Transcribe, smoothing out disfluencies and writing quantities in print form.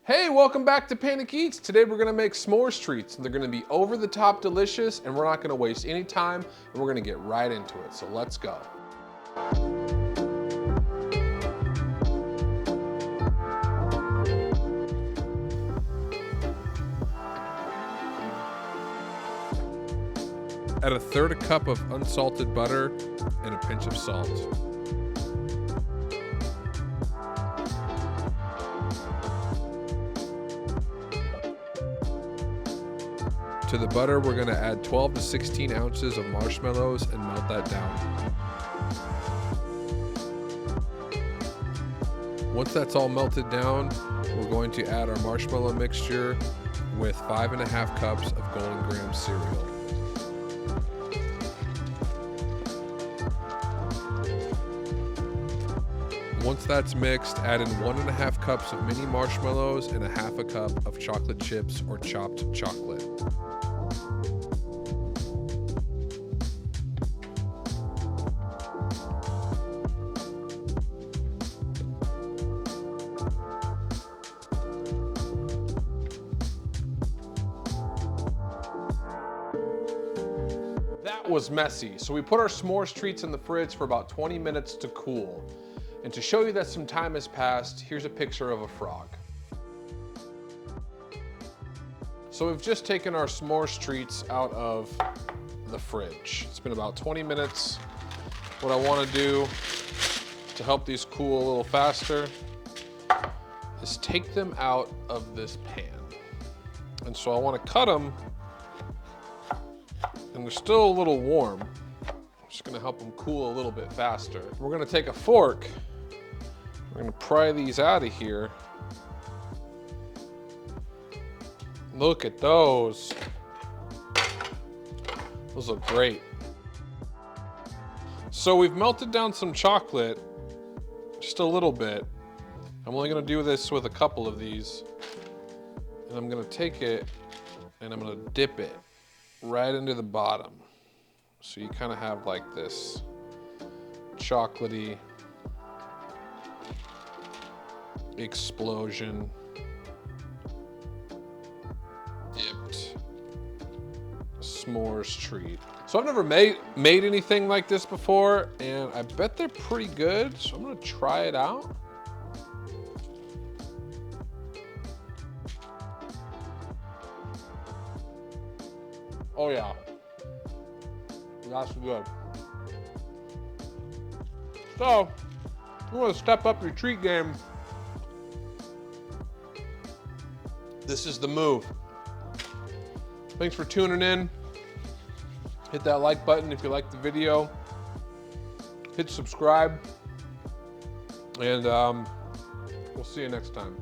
Hey, welcome back to Panic Eats. Today we're gonna make s'mores treats. They're gonna be over the top delicious, and we're not gonna waste any time, and we're gonna get right into it. So let's go. Add a third a cup of unsalted butter and a pinch of salt. To the butter, we're gonna add 12 to 16 ounces of marshmallows and melt that down. Once that's all melted down, we're going to add our marshmallow mixture with 5.5 cups of Golden Graham cereal. Once that's mixed, add in 1.5 cups of mini marshmallows and 1/2 cup of chocolate chips or chopped chocolate. That was messy. So we put our s'mores treats in the fridge for about 20 minutes to cool. And to show you that some time has passed, here's a picture of a frog. So we've just taken our s'mores treats out of the fridge. It's been about 20 minutes. What I want to do to help these cool a little faster is take them out of this pan. And so I want to cut them, and they're still a little warm. I'm just gonna help them cool a little bit faster. We're gonna take a fork, we're gonna pry these out of here. Look at those. Those look great. So we've melted down some chocolate, just a little bit. I'm only gonna do this with a couple of these. And I'm gonna take it and I'm gonna dip it right into the bottom. So you kind of have like this chocolatey explosion. Dipped s'mores treat. So I've never made anything like this before, and I bet they're pretty good. So I'm gonna try it out. Oh yeah, that's good. So, if you want to step up your treat game, this is the move. Thanks for tuning in. Hit that like button if you liked the video. Hit subscribe, and we'll see you next time.